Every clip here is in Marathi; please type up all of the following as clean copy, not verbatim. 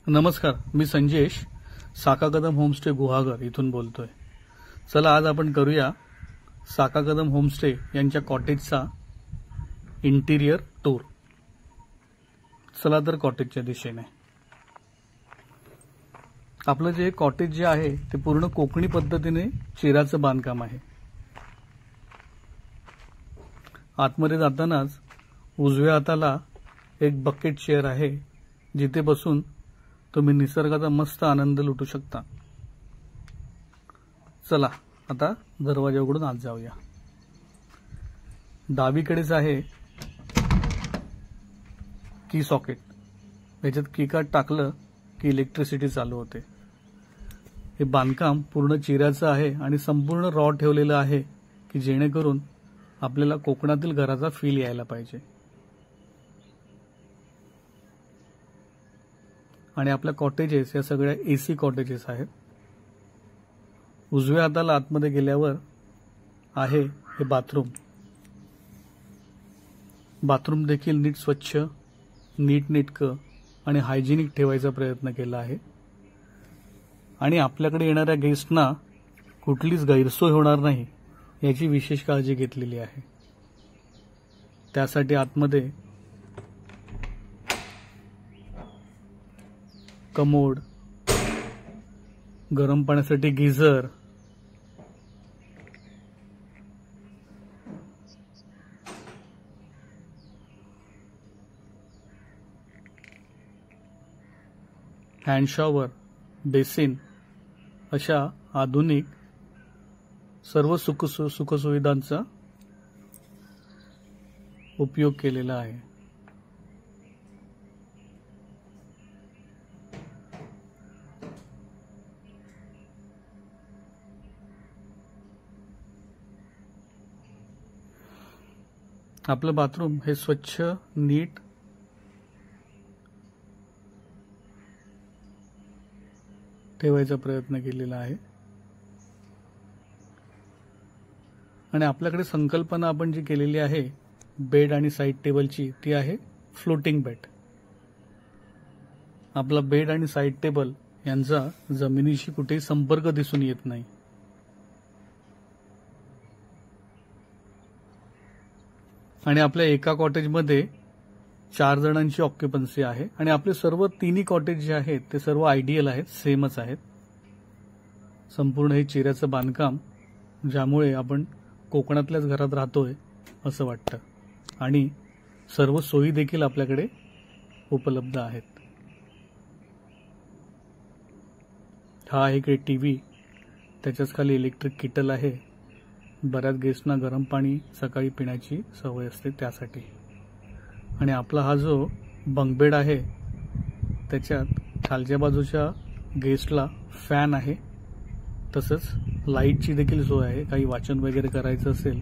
नमस्कार, मी संजेश साका कदम होमस्टे गुहागर इथून बोलतोय। चला आज आपण करूया साका कदम होमस्टे यांच्या कॉटेजचा इंटिरियर टूर। चला तर कॉटेजच्या दिशेने। आपलं जे कॉटेज जे आहे ते पूर्ण कोकणी पद्धतीने चिराचं बांधकाम आहे। आतमध्ये जातानाच उजव्या हाताला एक बकेट चेअर आहे, जिथे बसून तुम्ही निसर्गाचा मस्त आनंद लुटू शकता। चला आता दरवाजा उघडून आत जाऊया। डावीकडेच आहे की सॉकेट, याच्यात की कार्ड टाकलं की इलेक्ट्रिसिटी चालू होते। हे बांधकाम पूर्ण चिऱ्याचं आहे आणि संपूर्ण रॉ ठेवलेलं आहे की जेणेकरून आपल्याला कोकणातील घराचा फील यायला पाहिजे। आणि आपल्या कॉटेजेस या सगळ्या एसी कॉटेजेस आहेत। उजव्या हाताला आतमध्ये गेल्यावर आहे हे बाथरूम। बाथरूम देखील नीट स्वच्छ, नीटनेटकं आणि हायजिनिक ठेवायचा प्रयत्न केला आहे। आणि आपल्याकडे येणाऱ्या गेस्टना कुठलीच गैरसोय होणार नाही याची विशेष काळजी घेतलेली आहे। त्यासाठी आतमध्ये कमोड, गरम पाण्यासाठी गिझर, हँड शॉवर, बेसिन अशा आधुनिक सर्व सुखसुविधांचा उपयोग केलेला आहे। आपलं बाथरूम हे स्वच्छ, नीट ठेवायचा प्रयत्न केलेला आहे। आणि आपल्याकडे संकल्पना आपण जी केलेली आहे बेड आणि साइड टेबलची, ती आहे फ्लोटिंग बेड। आपला बेड आणि साइड टेबल यांचा जमिनीशी कुठेही संपर्क दिसून येत नाही। आणि आपल्या एका कॉटेजमध्ये 4 जणांची ऑक्युपन्सी आहे। आणि आपले सर्व तिन्ही कॉटेज जे आहेत ते सर्व आयडियल आहेत, सेमच आहेत। संपूर्ण हे चिऱ्याचं बांधकाम, ज्यामुळे आपण कोकणातल्याच घरात राहतोय असं वाटतं। आणि सर्व सोयी देखील आपल्याकडे उपलब्ध आहेत। हा आहे इकडे टीव्ही, त्याच्याच खाली इलेक्ट्रिक किटल आहे। बऱ्याच गेस्टना गरम पाणी सकाळी पिण्याची सवय असते त्यासाठी। आणि आपला हा जो बंक बेड आहे त्याच्यात खालच्या बाजूच्या गेस्टला फॅन आहे, तसंच लाईटची देखील सोय आहे। काही वाचन वगैरे करायचं असेल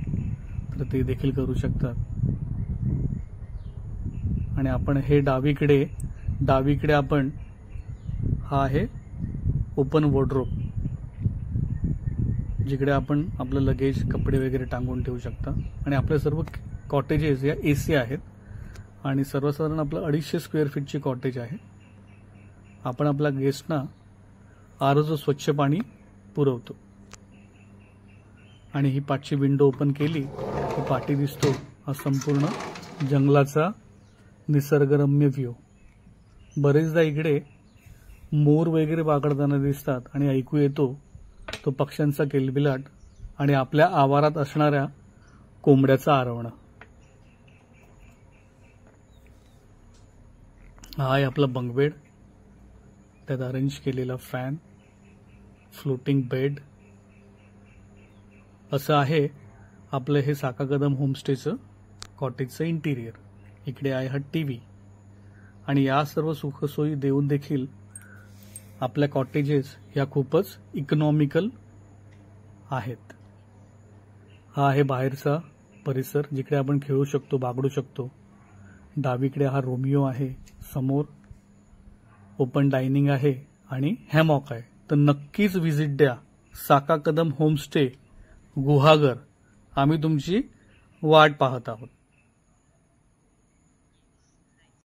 तर ते देखील करू शकतात। आणि आपण हे डावीकडे आपण हा आहे ओपन वॉर्डरोब, जिकडे आपण आपलं लगेज, कपडे वगैरे टांगून ठेवू शकता। आणि आपल्या सर्व कॉटेजेस या एसी आहेत आणि सर्वसाधारण आपलं 250 स्क्वेअर फीटची कॉटेज आहे। आपण आपल्या गेस्टना आरोचं स्वच्छ पाणी पुरवतो। आणि ही पाठची विंडो ओपन केली की पाठी दिसतो हा संपूर्ण जंगलाचा निसर्गरम्य व्ह्यू। बरेचदा इकडे मोर वगैरे वाकडताना दिसतात आणि ऐकू येतो तो पक्ष्यांचा किलबिलाट आणि आपल्या आवारात असणाऱ्या कोंबड्याचं आरवणं। हा आहे आपला बंक बेड, त्यात अरेंज केलेला फॅन, फ्लोटिंग बेड। असं आहे आपलं हे साका कदम होमस्टेचं कॉटेजचं इंटिरियर। इकडे आहे हा टीव्ही। आणि या सर्व सुखसोयी देऊन देखील आपल्या कॉटेजेस या खूपच इकॉनॉमिकल आहेत। हा आहे बाहेरचा परिसर, जिकडे आपण खेळू शकतो, बागडू शकतो। डावीकडे हा रोमिओ आहे, समोर ओपन डायनिंग आहे आणि हॅमॉक आहे। तर नक्कीच व्हिजिट द्या साका कदम होमस्टे गुहागर। आम्ही तुमची वाट पाहत आहोत।